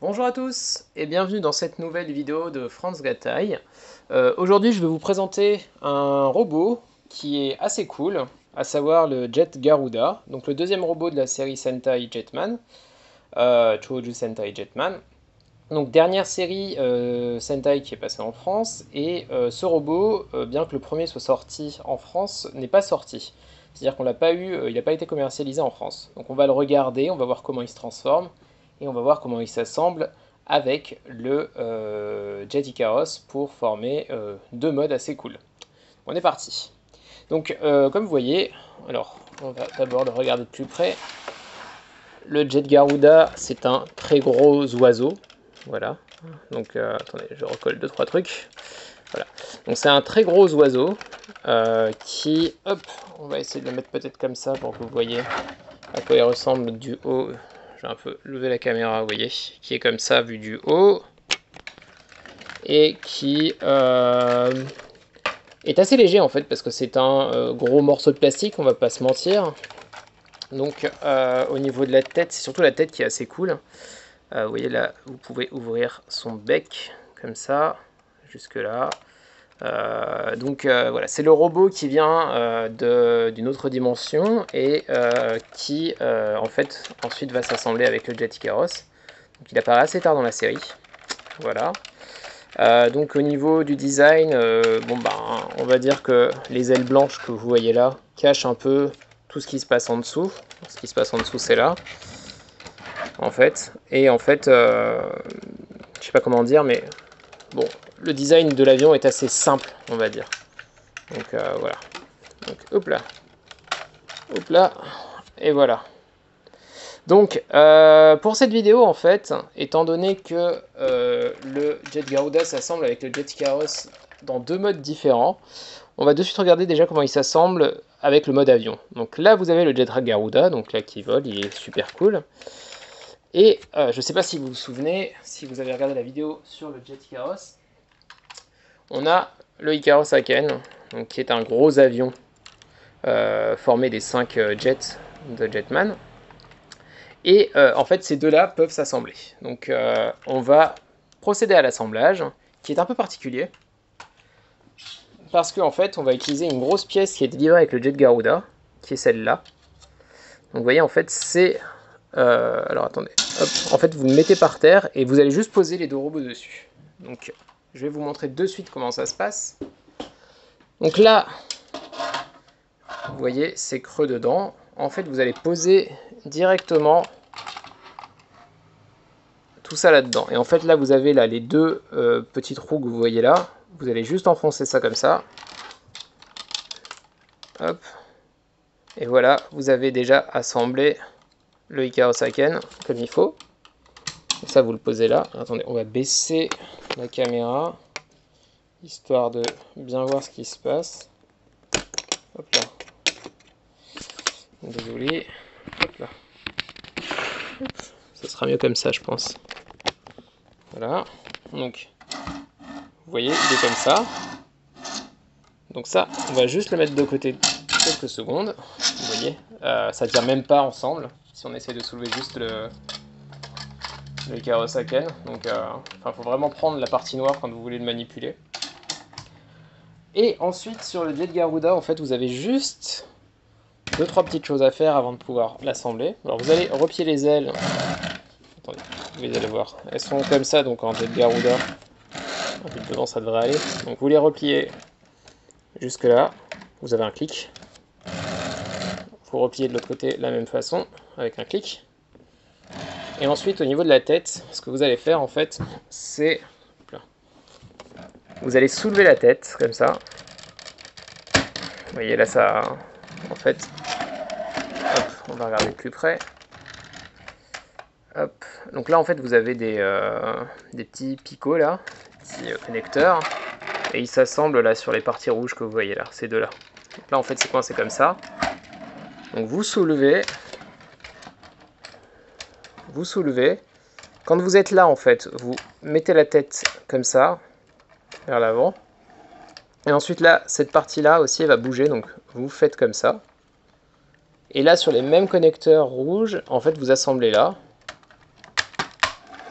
Bonjour à tous et bienvenue dans cette nouvelle vidéo de Franz Gataï. Aujourd'hui je vais vous présenter un robot qui est assez cool, à savoir le Jet Garuda, donc le deuxième robot de la série Sentai Jetman, Choujou Sentai Jetman. Donc dernière série Sentai qui est passée en France, et ce robot, bien que le premier soit sorti en France, n'est pas sorti. C'est-à-dire qu'on l'a pas eu, il n'a pas été commercialisé en France. Donc on va le regarder, on va voir comment il se transforme, et on va voir comment il s'assemble avec le Jet Icaros pour former deux modes assez cool. On est parti. Donc comme vous voyez, alors on va d'abord le regarder de plus près. Le Jet Garuda, c'est un très gros oiseau. Voilà. Donc, attendez, je recolle 2-3 trucs. Voilà. Donc, c'est un très gros oiseau qui, hop, on va essayer de le mettre peut-être comme ça pour que vous voyez à quoi il ressemble du haut. J'ai un peu levé la caméra, vous voyez, qui est comme ça vu du haut et qui est assez léger en fait parce que c'est un gros morceau de plastique, on va pas se mentir. Donc, au niveau de la tête, c'est surtout la tête qui est assez cool. Vous voyez là, vous pouvez ouvrir son bec comme ça, jusque là. Donc voilà, c'est le robot qui vient d'une autre dimension et qui en fait ensuite va s'assembler avec le Jet Icaros. Donc il apparaît assez tard dans la série. Voilà. Donc au niveau du design, bon ben, on va dire que les ailes blanches que vous voyez là cachent un peu tout ce qui se passe en dessous. Ce qui se passe en dessous, c'est là en fait. Et en fait, je sais pas comment dire, mais bon, le design de l'avion est assez simple, on va dire. Donc voilà. Donc hop là, et voilà. Donc pour cette vidéo, en fait, étant donné que le Jet Garuda s'assemble avec le Jet Icaros dans deux modes différents, on va de suite regarder déjà comment il s'assemble avec le mode avion. Donc là, vous avez le Jet Garuda, donc là qui vole, il est super cool. Et je ne sais pas si vous vous souvenez, si vous avez regardé la vidéo sur le Jet Icaros, on a le Icaros Aken, donc, qui est un gros avion formé des 5 jets de Jetman. Et en fait, ces deux-là peuvent s'assembler. Donc on va procéder à l'assemblage, qui est un peu particulier, parce qu'en fait, on va utiliser une grosse pièce qui est livrée avec le Jet Garuda, qui est celle-là. Donc vous voyez, en fait, c'est... alors attendez, hop. En fait, vous le mettez par terre et vous allez juste poser les deux robots dessus. Donc je vais vous montrer de suite comment ça se passe. Donc là, vous voyez, c'est creux dedans. En fait, vous allez poser directement tout ça là-dedans. Et en fait, là, vous avez là les deux petits trous que vous voyez là. Vous allez juste enfoncer ça comme ça. Hop. Et voilà, vous avez déjà assemblé le Icaros Aken comme il faut. Et ça, vous le posez là. Attendez, on va baisser la caméra, histoire de bien voir ce qui se passe. Hop là. Désolé. Hop là. Hop. Ça sera mieux comme ça, je pense. Voilà. Donc, vous voyez, il est comme ça. Donc ça, on va juste le mettre de côté quelques secondes. Vous voyez, ça ne tient même pas ensemble. Si on essaie de soulever juste le Icaros Aken. Donc, faut vraiment prendre la partie noire quand vous voulez le manipuler. Et ensuite, sur le Jet Garuda, en fait, vous avez juste 2-3 petites choses à faire avant de pouvoir l'assembler. Alors, vous allez replier les ailes. Attendez, vous allez voir. Elles sont comme ça, donc en Jet Garuda. En fait, devant, ça devrait aller. Donc, vous les repliez jusque là. Vous avez un clic. Vous repliez de l'autre côté de la même façon, avec un clic. Et ensuite, au niveau de la tête, ce que vous allez faire, en fait, c'est... Vous allez soulever la tête, comme ça. Vous voyez, là, ça... En fait... Hop, on va regarder de plus près. Hop. Donc là, en fait, vous avez des petits picots, là, petits connecteurs. Et ils s'assemblent, là, sur les parties rouges que vous voyez, là, ces deux-là. Donc là, en fait, c'est coincé comme ça. Donc vous soulevez. Vous soulevez. Quand vous êtes là, en fait, vous mettez la tête comme ça, vers l'avant. Et ensuite, là, cette partie-là aussi, elle va bouger, donc vous faites comme ça. Et là, sur les mêmes connecteurs rouges, en fait, vous assemblez là.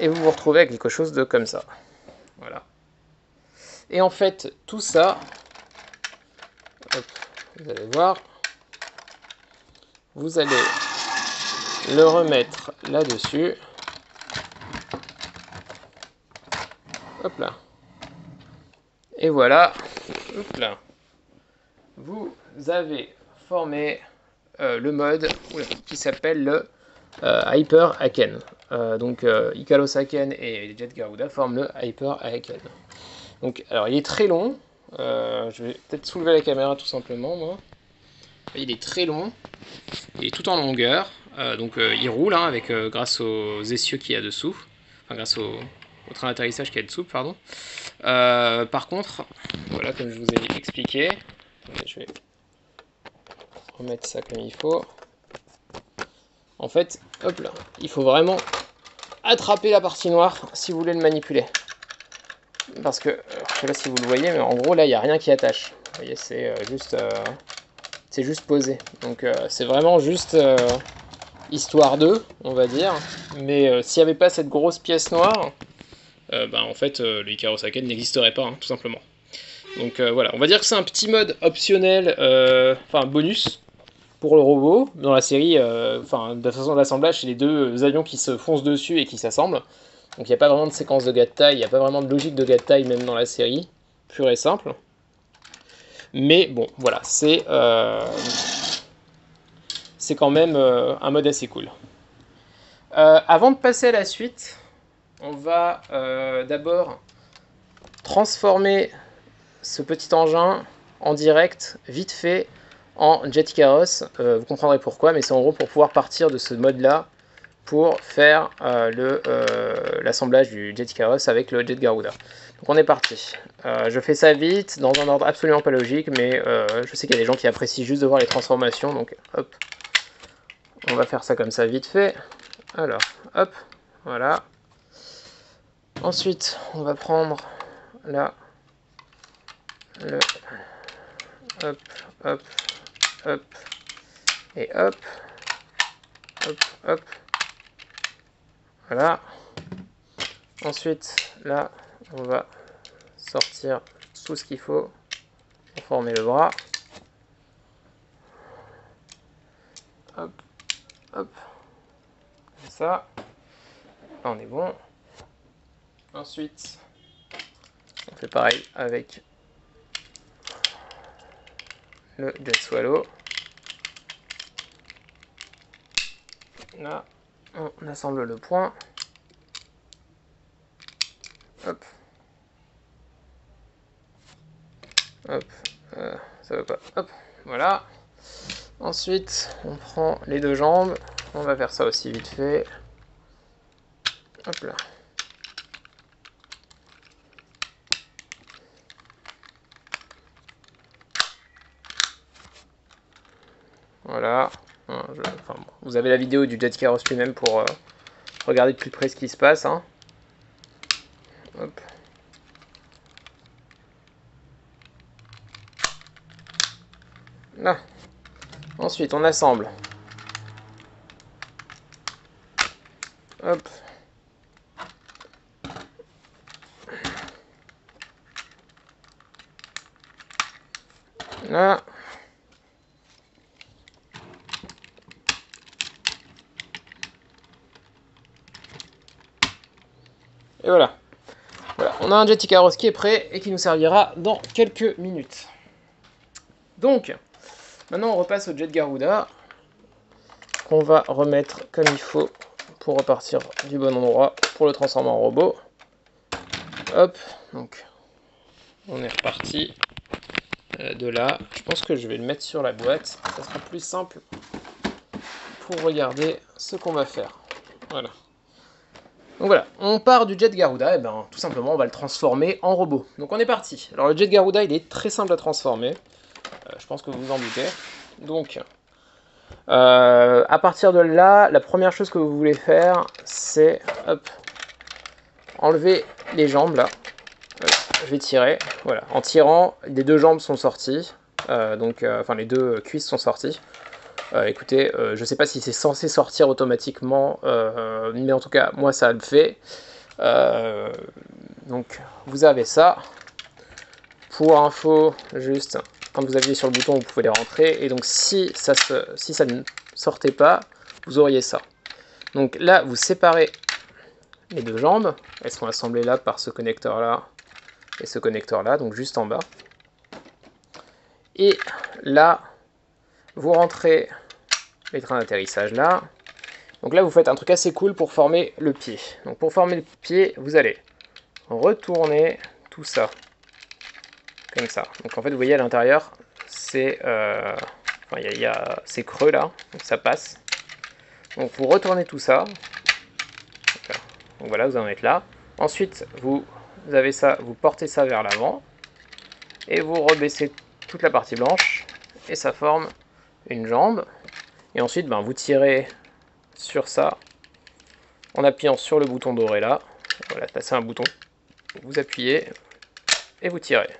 et vous vous retrouvez avec quelque chose de comme ça. Voilà. Et en fait, tout ça, hop, vous allez voir, vous allez le remettre là-dessus. Hop là. Et voilà. Hop là. Vous avez formé le mode qui s'appelle le Hyper Haken. Donc Ikaros Haken et Jet Garuda forment le Hyper Haken. Donc, alors il est très long. Je vais peut-être soulever la caméra tout simplement, moi. Il est très long. Il est tout en longueur. Donc il roule avec, grâce aux essieux qu'il y a dessous. Enfin, grâce au train d'atterrissage qu'il y a dessous, pardon. Par contre, voilà, comme je vous ai expliqué. Attendez, je vais remettre ça comme il faut. En fait, hop là, il faut vraiment attraper la partie noire si vous voulez le manipuler. Parce que, je sais pas si vous le voyez, mais en gros là il n'y a rien qui attache. Vous voyez, c'est juste posé. Donc c'est vraiment juste histoire d'eux, on va dire. Mais s'il n'y avait pas cette grosse pièce noire, en fait le Ikaros Haken n'existerait pas, hein, tout simplement. Donc voilà, on va dire que c'est un petit mode optionnel, enfin bonus, pour le robot. Dans la série, de la façon de l'assemblage, c'est les deux avions qui se foncent dessus et qui s'assemblent. Donc il n'y a pas vraiment de séquence de gars de taille, il n'y a pas vraiment de logique de gars de taille même dans la série, pure et simple. Mais bon, voilà, c'est quand même un mode assez cool. Avant de passer à la suite, on va d'abord transformer ce petit engin en direct, vite fait, en Jet Ikaros. Vous comprendrez pourquoi, mais c'est en gros pour pouvoir partir de ce mode-là pour faire l'assemblage du Jet Ikaros avec le Jet Garuda. Donc on est parti. Je fais ça vite, dans un ordre absolument pas logique, mais je sais qu'il y a des gens qui apprécient juste de voir les transformations, donc hop. On va faire ça comme ça vite fait. Alors, hop, voilà. Ensuite, on va prendre là, hop, hop, hop, et hop, hop, hop. Voilà. Ensuite, là, on va sortir tout ce qu'il faut pour former le bras. Hop, hop. Comme ça. Là, on est bon. Ensuite, on fait pareil avec le Jet Swallow. Là, on assemble le point. Hop. Hop. Ça va pas. Hop. Voilà. Ensuite, on prend les deux jambes. On va faire ça aussi vite fait. Hop là. Voilà. Vous avez la vidéo du Jet Ikaros lui-même pour regarder de plus près ce qui se passe. Hein. Hop. Là. Ensuite, on assemble. Hop. Là. Et voilà. Voilà, on a un Jet Ikaros qui est prêt et qui nous servira dans quelques minutes. Donc, maintenant on repasse au Jet Garuda, qu'on va remettre comme il faut pour repartir du bon endroit pour le transformer en robot. Hop, donc on est reparti de là. Je pense que je vais le mettre sur la boîte, ça sera plus simple pour regarder ce qu'on va faire. Voilà. Donc voilà, on part du Jet Garuda, et tout simplement on va le transformer en robot. Donc on est parti. Alors le Jet Garuda il est très simple à transformer, je pense que vous vous en doutez. Donc à partir de là, la première chose que vous voulez faire, c'est enlever les jambes là. Je vais tirer, voilà. En tirant, les deux jambes sont sorties, enfin les deux cuisses sont sorties. Écoutez, je sais pas si c'est censé sortir automatiquement, mais en tout cas, moi ça le fait. Donc, vous avez ça. Pour info, juste, quand vous appuyez sur le bouton, vous pouvez les rentrer. Et donc, si ça ne sortait pas, vous auriez ça. Donc là, vous séparez les deux jambes. Elles sont assemblées là par ce connecteur-là et ce connecteur-là, donc juste en bas. Et là, vous rentrez les trains d'atterrissage là. Donc là, vous faites un truc assez cool pour former le pied. Donc pour former le pied, vous allez retourner tout ça. Comme ça. Donc en fait, vous voyez à l'intérieur, c'est c'est creux là, donc ça passe. Donc vous retournez tout ça. Donc voilà, vous en êtes là. Ensuite, vous avez ça, vous portez ça vers l'avant. Et vous rebaissez toute la partie blanche. Et ça forme une jambe. Et ensuite, vous tirez sur ça en appuyant sur le bouton doré là. Voilà, c'est un bouton. Vous appuyez et vous tirez.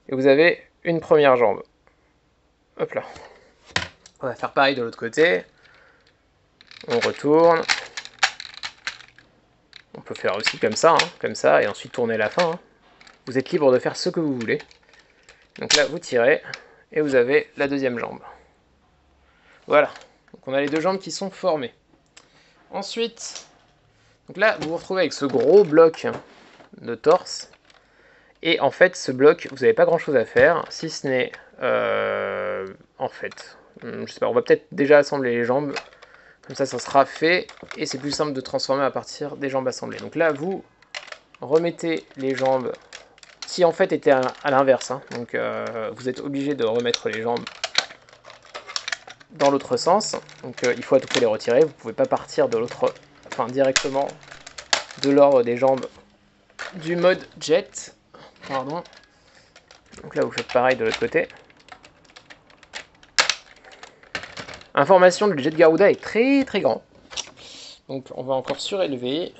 Et vous avez une première jambe. Hop là. On va faire pareil de l'autre côté. On retourne. On peut faire aussi comme ça, et ensuite tourner la fin. Vous êtes libre de faire ce que vous voulez. Donc là, vous tirez, et vous avez la deuxième jambe. Voilà. Donc on a les deux jambes qui sont formées. Ensuite, donc là, vous vous retrouvez avec ce gros bloc de torse. Et en fait, ce bloc, vous n'avez pas grand-chose à faire, si ce n'est... en fait, je sais pas, on va peut-être déjà assembler les jambes. Comme ça sera fait, et c'est plus simple de transformer à partir des jambes assemblées. Donc là, vous remettez les jambes, qui en fait étaient à l'inverse. Donc vous êtes obligé de remettre les jambes dans l'autre sens. Donc il faut à tout prix les retirer. Vous ne pouvez pas partir de l'autre, directement de l'ordre des jambes du mode jet. Pardon. Donc là, vous faites pareil de l'autre côté. Information, le jet Garuda est très très grand. Donc on va encore surélever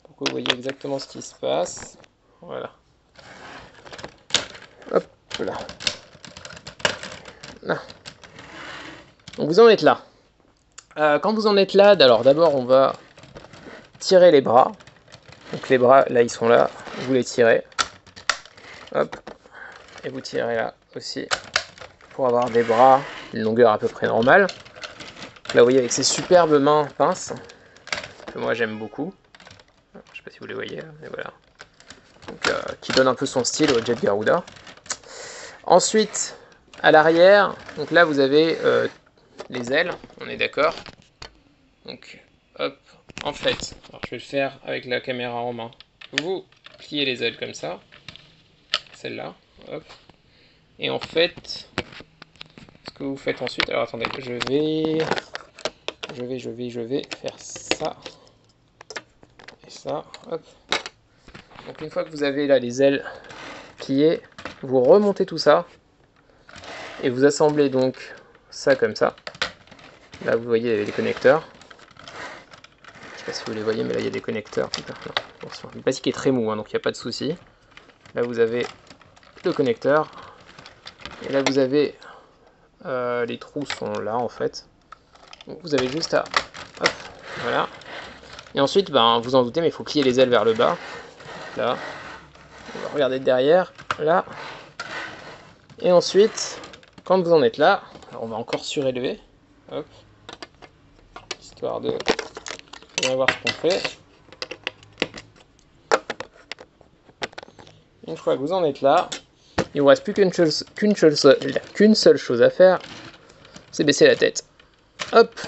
pour que vous voyez exactement ce qui se passe. Voilà. Hop là. Donc vous en êtes là. Quand vous en êtes là, alors d'abord on va tirer les bras. Donc les bras, là ils sont là, vous les tirez. Hop. Et vous tirez là aussi. Pour avoir des bras d'une longueur à peu près normale. Là vous voyez avec ces superbes mains pinces, que moi j'aime beaucoup. Je sais pas si vous les voyez, mais voilà. Donc, qui donne un peu son style au jet Garuda. Ensuite, à l'arrière, donc là vous avez les ailes, on est d'accord. Donc, hop, en fait, alors je vais le faire avec la caméra en main. Vous pliez les ailes comme ça, celle-là, hop. Et en fait, ce que vous faites ensuite, alors attendez, je vais faire ça et ça, hop. Donc une fois que vous avez là les ailes pliées, vous remontez tout ça et vous assemblez donc ça comme ça. Là vous voyez il y a des connecteurs. Je sais pas si vous les voyez, mais là il y a des connecteurs. Attention, le plastique est très mou, donc il n'y a pas de souci. Là vous avez le connecteur et là vous avez les trous sont là en fait. Donc vous avez juste à hop, voilà. Et ensuite, vous en doutez, mais il faut plier les ailes vers le bas. Là. On va regarder derrière. Là. Et ensuite, quand vous en êtes là, alors on va encore surélever. Hop. Histoire de bien voir ce qu'on fait. Une fois que vous en êtes là, il ne vous reste plus qu'une seule chose à faire. C'est baisser la tête. Hop.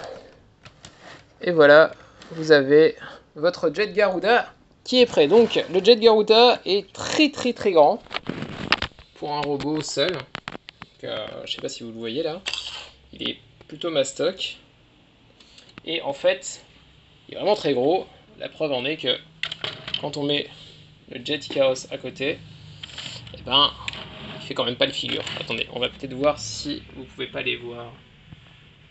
Et voilà, vous avez votre jet Garuda qui est prêt. Donc le jet Garuda est très très très grand pour un robot seul. Je ne sais pas si vous le voyez là. Il est plutôt mastoc. Et en fait, il est vraiment très gros. La preuve en est que quand on met le jet Icaros à côté, il fait quand même pas le figure. Attendez, on va peut-être voir si vous pouvez pas les voir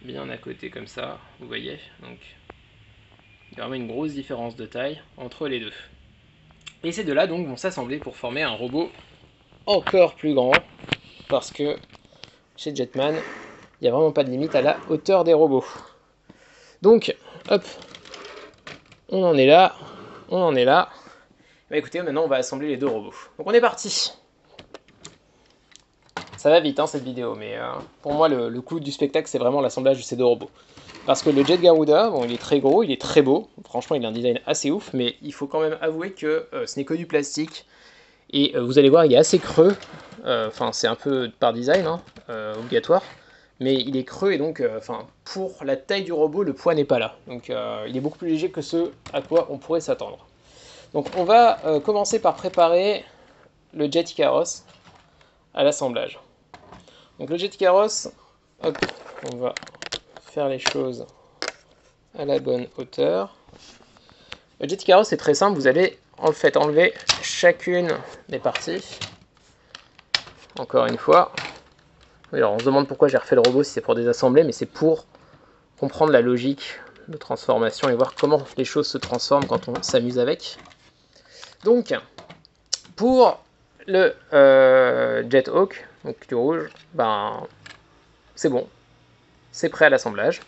bien à côté comme ça. Vous voyez, donc il y a vraiment une grosse différence de taille entre les deux. Et ces deux-là donc vont s'assembler pour former un robot encore plus grand, parce que chez Jetman, Il n'y a vraiment pas de limite à la hauteur des robots. Donc, hop, on en est là, on en est là. Bah écoutez, maintenant on va assembler les deux robots. Donc on est parti. Ça va vite hein, cette vidéo, mais pour moi le clou du spectacle c'est vraiment l'assemblage de ces deux robots. Parce que le Jet Garuda, bon il est très gros, il est très beau, franchement il a un design assez ouf, mais il faut quand même avouer que ce n'est que du plastique. Et vous allez voir il est assez creux, enfin c'est un peu par design, hein, obligatoire. Mais il est creux et donc pour la taille du robot, le poids n'est pas là. Donc il est beaucoup plus léger que ce à quoi on pourrait s'attendre. Donc on va commencer par préparer le Jet Icaros à l'assemblage. Donc le Jet Icaros, hop, on va faire les choses à la bonne hauteur. Le Jet Icaros c'est très simple, vous allez en fait enlever chacune des parties. Encore une fois. Alors on se demande pourquoi j'ai refait le robot si c'est pour désassembler, mais c'est pour comprendre la logique de transformation et voir comment les choses se transforment quand on s'amuse avec. Donc, pour le Jet Hawk, donc du rouge, ben c'est bon, c'est prêt à l'assemblage.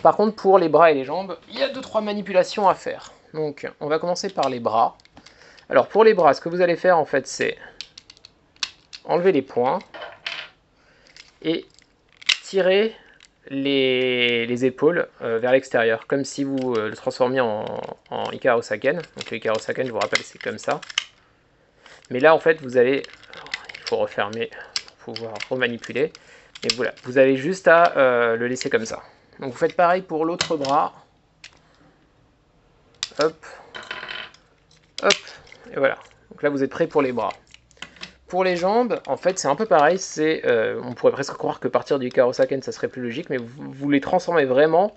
Par contre, pour les bras et les jambes, il y a 2-3 manipulations à faire. Donc, on va commencer par les bras. Alors, pour les bras, ce que vous allez faire, en fait, c'est enlever les poings et tirer les épaules vers l'extérieur, comme si vous le transformiez en Icaros Haken. Donc, le Icaros Haken, je vous rappelle, c'est comme ça. Mais là, en fait, vous allez... Il faut refermer pour pouvoir remanipuler. Et voilà, vous avez juste à le laisser comme ça. Donc vous faites pareil pour l'autre bras. Hop. Hop. Et voilà. Donc là, vous êtes prêt pour les bras. Pour les jambes, en fait, c'est un peu pareil. On pourrait presque croire que partir du Icaros Haken, ça serait plus logique. Mais vous les transformez vraiment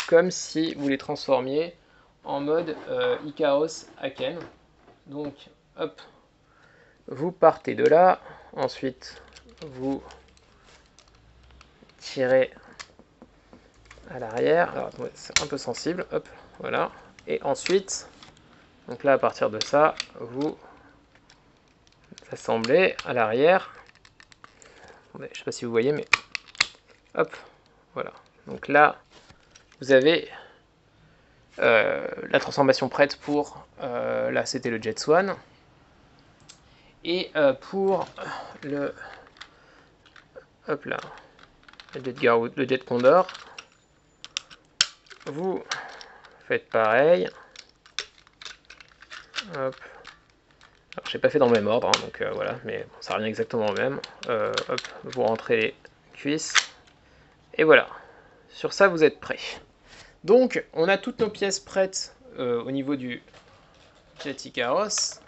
comme si vous les transformiez en mode Icaros Haken. Donc, hop. Vous partez de là. Ensuite, vous tirez à l'arrière. Alors, c'est un peu sensible. Hop, voilà. Et ensuite, donc là, à partir de ça, vous assemblez à l'arrière. Je ne sais pas si vous voyez, mais hop, voilà. Donc là, vous avez la transformation prête pour... là, c'était le Jet Swan. Et pour le... Hop là. Le Jet Condor. Vous faites pareil. Hop. Alors, j'ai pas fait dans le même ordre, hein, donc voilà, mais bon, ça revient exactement au même. Hop, vous rentrez les cuisses. Et voilà. Sur ça, vous êtes prêts. Donc, on a toutes nos pièces prêtes au niveau du Jet Icaros.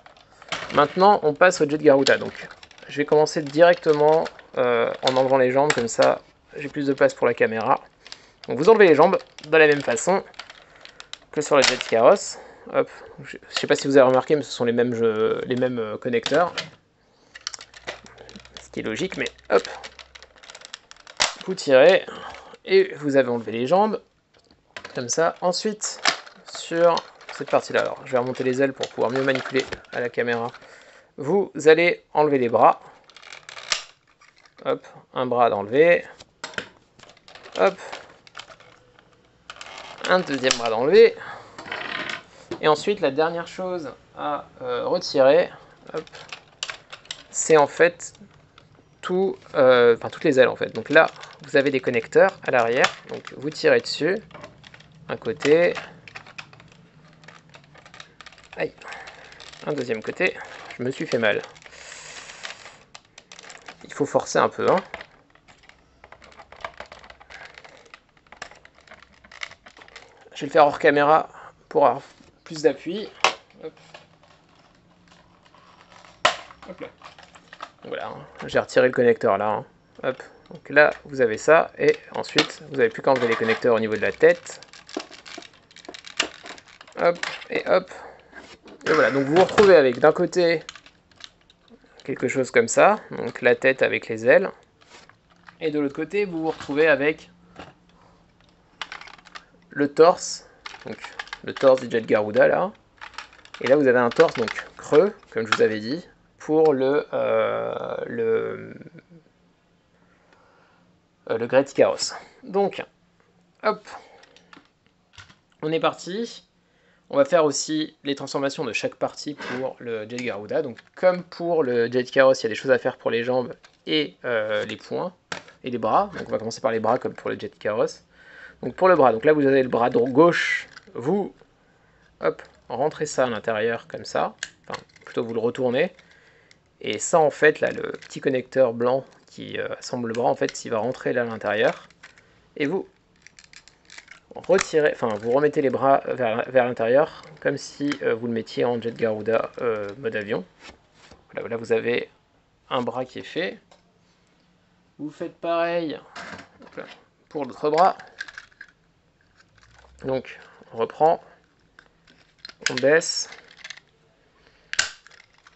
Maintenant, on passe au Jet Garuda. Donc, je vais commencer directement en enlevant les jambes, comme ça, j'ai plus de place pour la caméra. Donc, vous enlevez les jambes de la même façon que sur le Jet Icaros. Hop, je ne sais pas si vous avez remarqué, mais ce sont les mêmes connecteurs. Ce qui est logique, mais hop. Vous tirez et vous avez enlevé les jambes. Comme ça. Ensuite, sur cette partie-là, alors je vais remonter les ailes pour pouvoir mieux manipuler à la caméra. Vous allez enlever les bras. Hop, un bras d'enlever. Hop. Un deuxième bras d'enlever. Et ensuite, la dernière chose à retirer, c'est en fait toutes les ailes en fait. Donc là, vous avez des connecteurs à l'arrière. Donc vous tirez dessus, un côté, aïe, un deuxième côté. Je me suis fait mal. Il faut forcer un peu, hein. Je vais le faire hors caméra pour avoir plus d'appui. Hop. Hop là. Voilà, hein. J'ai retiré le connecteur là. Hein. Hop. Donc là, vous avez ça. Et ensuite, vous n'avez plus qu'à enlever les connecteurs au niveau de la tête. Hop. Et hop. Et voilà, donc vous vous retrouvez avec d'un côté quelque chose comme ça. Donc la tête avec les ailes. Et de l'autre côté, vous vous retrouvez avec le torse. Donc le torse du Jet Garuda là. Et là, vous avez un torse donc creux, comme je vous avais dit, pour le Great Ikaros. Donc, hop, on est parti. On va faire aussi les transformations de chaque partie pour le Jet Garuda. Donc, comme pour le Jet Ikaros, il y a des choses à faire pour les jambes et les poings et les bras. Donc, on va commencer par les bras comme pour le Jet Ikaros. Donc, pour le bras, donc là, vous avez le bras gauche. Vous, hop, rentrez ça à l'intérieur comme ça. Enfin, plutôt vous le retournez. Et ça, en fait, là, le petit connecteur blanc qui assemble le bras, en fait, il va rentrer là à l'intérieur. Et vous retirez, enfin, vous remettez les bras vers l'intérieur, comme si vous le mettiez en Jet Garuda mode avion. Voilà, là, vous avez un bras qui est fait. Vous faites pareil pour l'autre bras. Donc, on reprend, on baisse,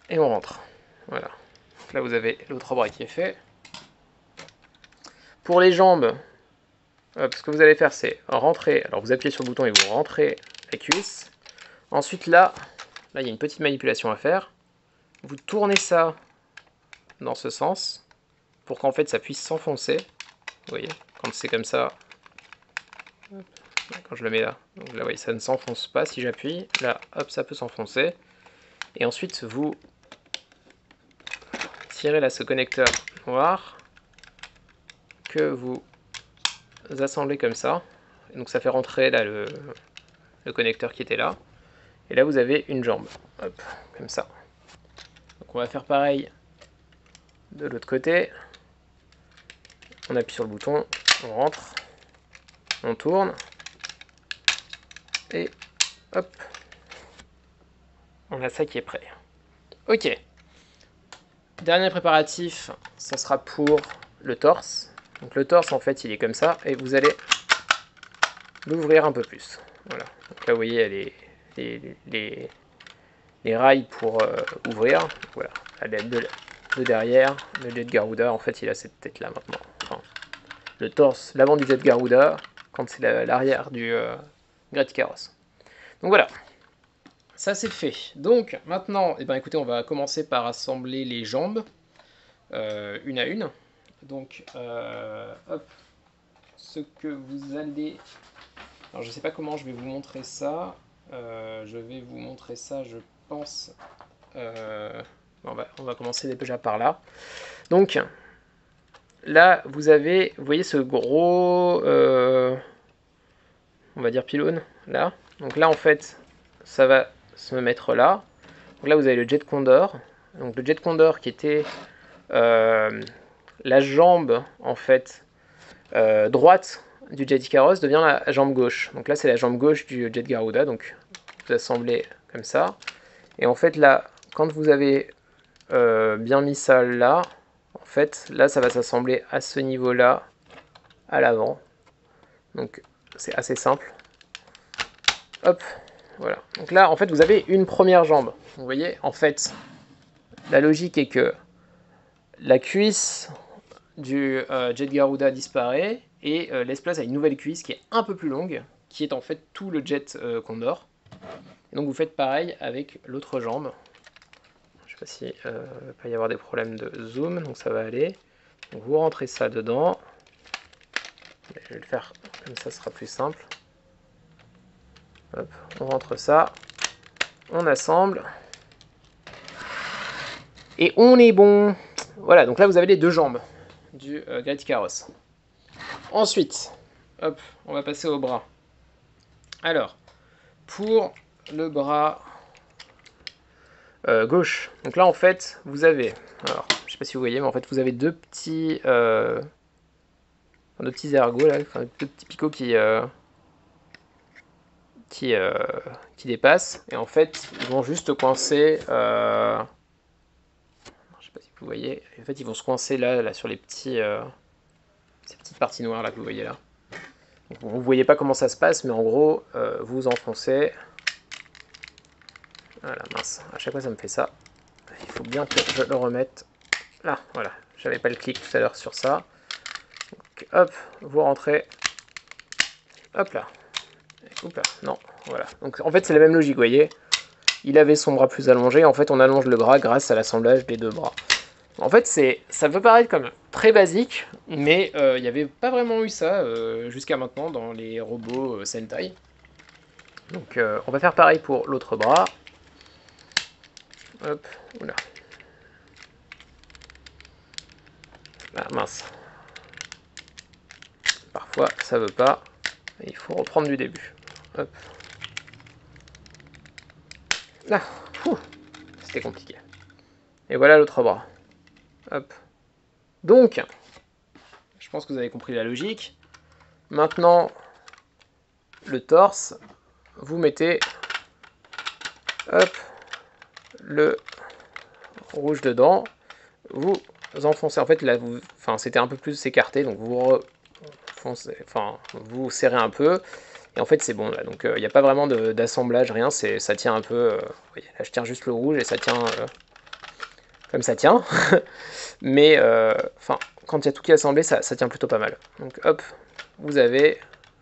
et on rentre. Voilà. Donc là, vous avez l'autre bras qui est fait. Pour les jambes, ce que vous allez faire, c'est rentrer. Alors, vous appuyez sur le bouton et vous rentrez la cuisse. Ensuite, là, il y a une petite manipulation à faire. Vous tournez ça dans ce sens pour qu'en fait, ça puisse s'enfoncer. Vous voyez, quand c'est comme ça, quand je le mets là, donc là, vous voyez, ça ne s'enfonce pas si j'appuie. Là, hop, ça peut s'enfoncer. Et ensuite, vous tirez là ce connecteur noir que vous assemblez comme ça. Et donc ça fait rentrer là le connecteur qui était là. Et là vous avez une jambe. Hop, comme ça. Donc on va faire pareil de l'autre côté. On appuie sur le bouton, on rentre, on tourne. Et hop, on a ça qui est prêt. Ok. Dernier préparatif, ça sera pour le torse. Donc le torse, en fait, il est comme ça, et vous allez l'ouvrir un peu plus. Voilà. Donc là, vous voyez, les rails pour ouvrir. Donc, voilà. À l'aide de derrière, le Jet Garuda, en fait, il a cette tête-là maintenant. Enfin, le torse, l'avant du Jet Garuda, quand c'est l'arrière du Great Ikaros. Donc voilà. Ça c'est fait. Donc maintenant, eh ben, écoutez, on va commencer par assembler les jambes une à une. Donc, hop, ce que vous allez... Alors je sais pas comment je vais vous montrer ça. Je vais vous montrer ça, je pense... on va commencer déjà par là. Donc, là, vous voyez ce gros... on va dire pylône, là. Donc là, en fait, ça va se mettre là. Donc là, vous avez le Jet Condor. Donc le Jet Condor qui était la jambe, en fait, droite du Jet Ikaros devient la jambe gauche. Donc là, c'est la jambe gauche du Jet Garuda. Donc vous assemblez comme ça. Et en fait, là, quand vous avez bien mis ça là, en fait, là, ça va s'assembler à ce niveau-là, à l'avant. Donc c'est assez simple. Hop, voilà. Donc là, en fait, vous avez une première jambe. Vous voyez, en fait, la logique est que la cuisse du Jet Garuda disparaît et laisse place à une nouvelle cuisse qui est un peu plus longue, qui est en fait tout le Jet Condor. Et donc vous faites pareil avec l'autre jambe. Je ne sais pas si il va pas y avoir des problèmes de zoom, donc ça va aller. Donc vous rentrez ça dedans. Je vais le faire comme ça, ce sera plus simple. Hop, on rentre ça, on assemble, et on est bon. Voilà, donc là vous avez les deux jambes du Great Ikaros. Ensuite, hop, on va passer au bras. Alors, pour le bras gauche, donc là en fait vous avez, alors je sais pas si vous voyez, mais en fait vous avez deux petits ergots là, enfin, deux petits picots qui dépassent, et en fait ils vont juste coincer, je sais pas si vous voyez, en fait ils vont se coincer là sur les petits, ces petites parties noires là que vous voyez là. Donc, vous voyez pas comment ça se passe, mais en gros vous enfoncez, voilà, mince, à chaque fois ça me fait ça, il faut bien que je le remette là, voilà, j'avais pas le clic tout à l'heure sur ça. Donc, hop, vous rentrez, hop là, oups là, non, voilà. Donc en fait c'est la même logique, vous voyez. Il avait son bras plus allongé, en fait on allonge le bras grâce à l'assemblage des deux bras. En fait, ça peut paraître comme très basique, mais il n'y avait pas vraiment eu ça jusqu'à maintenant dans les robots Sentai. Donc on va faire pareil pour l'autre bras. Hop, oula. Ah mince. Parfois ça veut pas. Il faut reprendre du début. Hop. Là, c'était compliqué. Et voilà l'autre bras. Hop. Donc, je pense que vous avez compris la logique. Maintenant, le torse, vous mettez hop, le rouge dedans, vous enfoncez. En fait, là, c'était un peu plus écarté, donc vous vous serrez un peu. Et en fait, c'est bon là. Donc, il n'y a pas vraiment d'assemblage, rien. Ça tient un peu. Voyez, là, je tiens juste le rouge et ça tient comme ça tient. Mais, quand il y a tout qui est assemblé, ça tient plutôt pas mal. Donc, hop, vous avez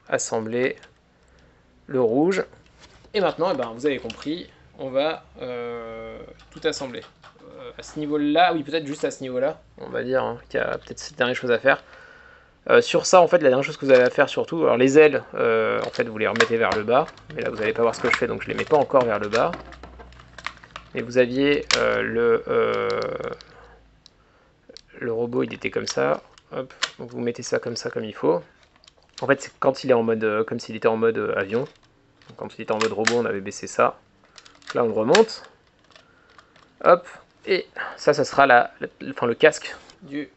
assemblé le rouge. Et maintenant, eh ben, vous avez compris, on va tout assembler. À ce niveau-là, oui, peut-être juste à ce niveau-là, on va dire hein, qu'il y a peut-être cette dernière chose à faire. Sur ça, en fait, la dernière chose que vous avez à faire surtout, alors les ailes, en fait, vous les remettez vers le bas, mais là, vous n'allez pas voir ce que je fais, donc je les mets pas encore vers le bas. Et vous aviez le robot, il était comme ça. Hop, donc vous mettez ça, comme il faut. En fait, c'est quand il est en mode, comme s'il était en mode avion. Donc, quand il était en mode robot, on avait baissé ça. Là, on le remonte. Hop, et ça sera le casque du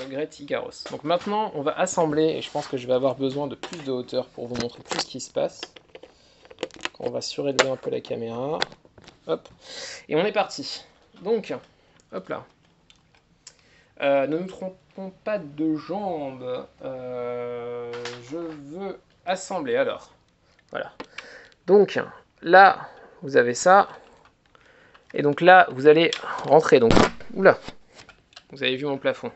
Great Ikaros. Donc maintenant, on va assembler, et je pense que je vais avoir besoin de plus de hauteur pour vous montrer tout ce qui se passe. On va surélever un peu la caméra. Hop, et on est parti. Donc, hop là. Ne nous trompons pas de jambes. Je veux assembler, alors. Voilà. Donc, là, vous avez ça. Et donc là, vous allez rentrer. Donc, oula, vous avez vu mon plafond.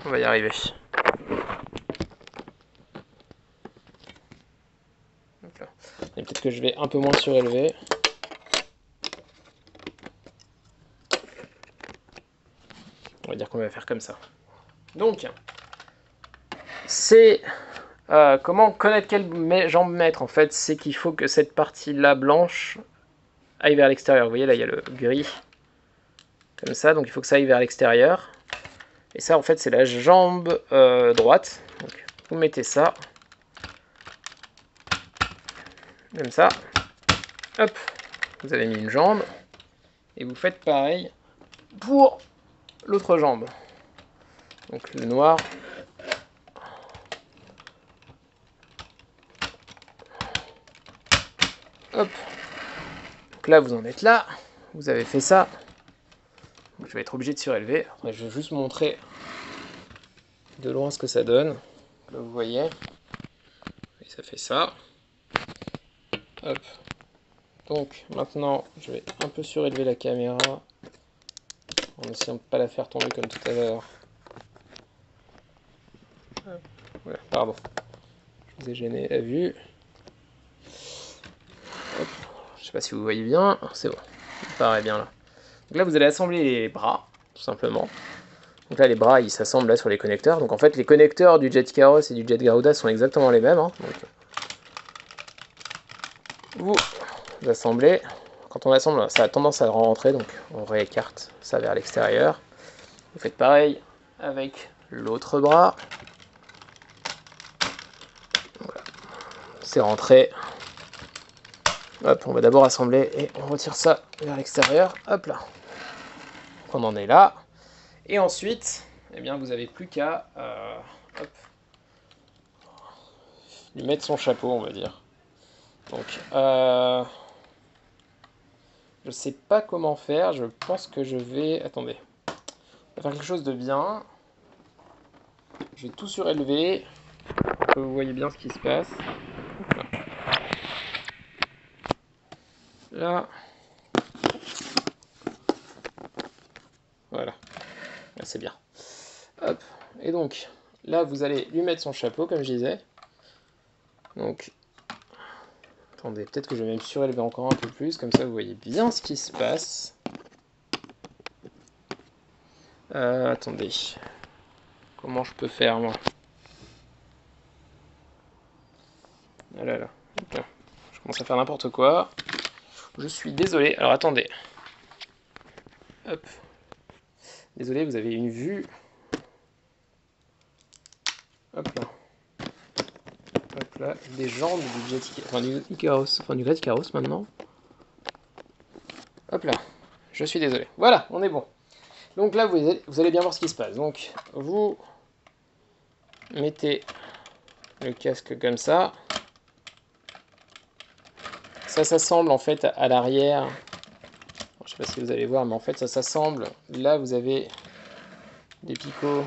On va y arriver. Et peut-être que je vais un peu moins surélever. On va dire qu'on va faire comme ça. Donc, c'est comment connaître quelle jambe mettre en fait. C'est qu'il faut que cette partie-là blanche aille vers l'extérieur. Vous voyez là, il y a le gris comme ça. Donc il faut que ça aille vers l'extérieur. Et ça, en fait, c'est la jambe droite. Donc, vous mettez ça. Comme ça. Hop. Vous avez mis une jambe. Et vous faites pareil pour l'autre jambe. Donc le noir. Hop. Donc là, vous en êtes là. Vous avez fait ça. Donc, je vais être obligé de surélever. Après, je vais juste montrer de loin ce que ça donne. Là, vous voyez. Et ça fait ça. Hop. Donc maintenant, je vais un peu surélever la caméra en essayant de ne pas la faire tomber comme tout à l'heure. Voilà, pardon. Je vous ai gêné la vue. Hop. Je sais pas si vous voyez bien. C'est bon. Ça paraît bien là. Donc là, vous allez assembler les bras, tout simplement. Donc là, les bras, ils s'assemblent là sur les connecteurs. Donc en fait, les connecteurs du Jet Ikaros et du Jet Garuda sont exactement les mêmes. Hein. Donc, vous assemblez. Quand on assemble, ça a tendance à rentrer, donc on réécarte ça vers l'extérieur. Vous faites pareil avec l'autre bras. Voilà. C'est rentré. Hop, on va d'abord assembler et on retire ça vers l'extérieur. Hop là. On en est là. Et ensuite, eh bien, vous n'avez plus qu'à lui mettre son chapeau, on va dire. Donc, je sais pas comment faire. Je pense que je vais... Attendez. On va faire quelque chose de bien. Je vais tout surélever. Vous voyez bien ce qui se passe. Là. Voilà. Là, c'est bien. Hop. Et donc, là, vous allez lui mettre son chapeau, comme je disais. Donc, attendez, peut-être que je vais même surélever encore un peu plus. Comme ça, vous voyez bien ce qui se passe. Attendez. Comment je peux faire, moi? Ah là là. Hop. Je commence à faire n'importe quoi. Je suis désolé. Alors attendez. Hop. Désolé, vous avez une vue. Hop là. Hop là. Des jambes du Jet Icarus. Enfin, du Icarus. Enfin, du Great Icarus maintenant. Hop là. Je suis désolé. Voilà, on est bon. Donc là, vous allez bien voir ce qui se passe. Donc, vous mettez le casque comme ça. Ça s'assemble en fait à l'arrière. Je sais pas si vous allez voir, mais en fait ça s'assemble. Là, vous avez des picots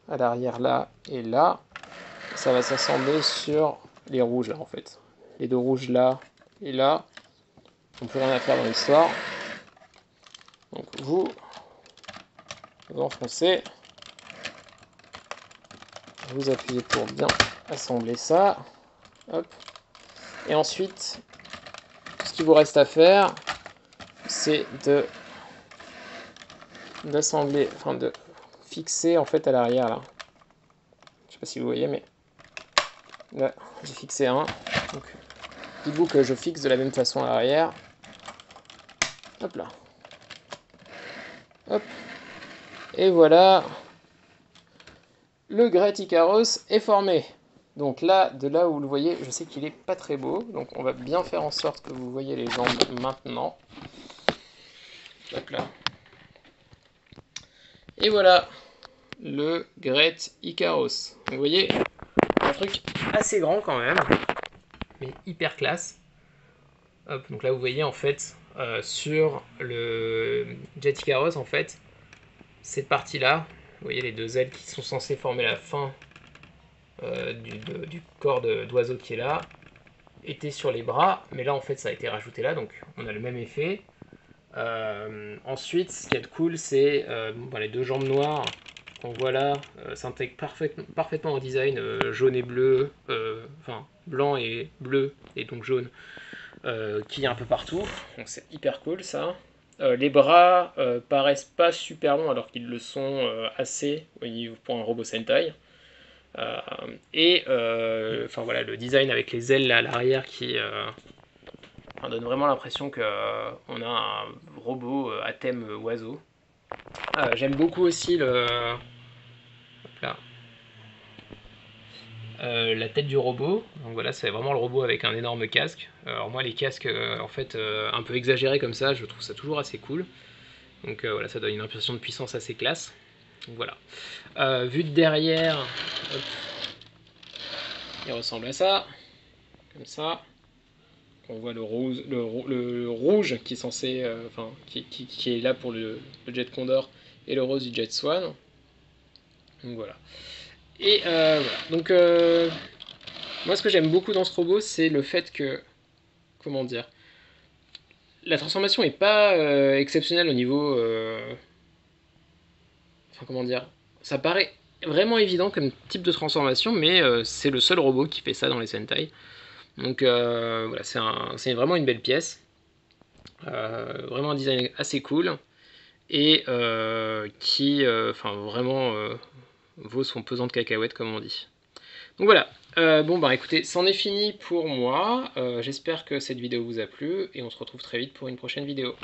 à l'arrière là et là. Ça va s'assembler sur les rouges là en fait. Les deux rouges là et là. On peut rien à faire dans l'histoire. Donc vous enfoncez. Vous appuyez pour bien assembler ça. Hop. Et ensuite, ce qu'il vous reste à faire, c'est d'assembler, enfin de fixer en fait à l'arrière là. Je sais pas si vous voyez, mais là j'ai fixé un. Donc dites-vous que je fixe de la même façon à l'arrière. Hop là. Hop. Et voilà. Le Great Icarus est formé. Donc là, de là où vous le voyez, je sais qu'il est pas très beau. Donc on va bien faire en sorte que vous voyez les jambes maintenant. Hop là. Et voilà. Le Great Icarus. Vous voyez, un truc assez grand quand même, mais hyper classe. Hop, donc là vous voyez en fait sur le Jet Icarus en fait, cette partie là, vous voyez les deux ailes qui sont censées former la fin du corps d'oiseau qui est là, était sur les bras, mais là en fait ça a été rajouté là, donc on a le même effet. Ensuite, ce qui est cool, c'est les deux jambes noires qu'on voit là, s'intègrent parfaitement au design jaune et bleu, enfin blanc et bleu, et donc jaune, qui est un peu partout. Donc c'est hyper cool ça. Les bras paraissent pas super longs alors qu'ils le sont assez pour un robot Sentai. Enfin voilà, le design avec les ailes là, à l'arrière qui donne vraiment l'impression qu'on a un robot à thème oiseau. J'aime beaucoup aussi la tête du robot. Donc voilà, c'est vraiment le robot avec un énorme casque. Alors moi, les casques en fait un peu exagérés comme ça, je trouve ça toujours assez cool. Donc voilà, ça donne une impression de puissance assez classe. Donc voilà. Vu de derrière, hop, il ressemble à ça, comme ça. On voit le rouge qui est censé, qui est là pour le Jet Condor et le rose du Jet Swan. Donc voilà. Et voilà. Donc moi ce que j'aime beaucoup dans ce robot, c'est le fait que, comment dire, la transformation est pas exceptionnelle au niveau, enfin comment dire, ça paraît vraiment évident comme type de transformation, mais c'est le seul robot qui fait ça dans les Sentai. Donc voilà, c'est vraiment une belle pièce. Vraiment un design assez cool et qui vraiment vaut son pesant de cacahuètes comme on dit. Donc voilà, bon bah écoutez, c'en est fini pour moi. J'espère que cette vidéo vous a plu et on se retrouve très vite pour une prochaine vidéo.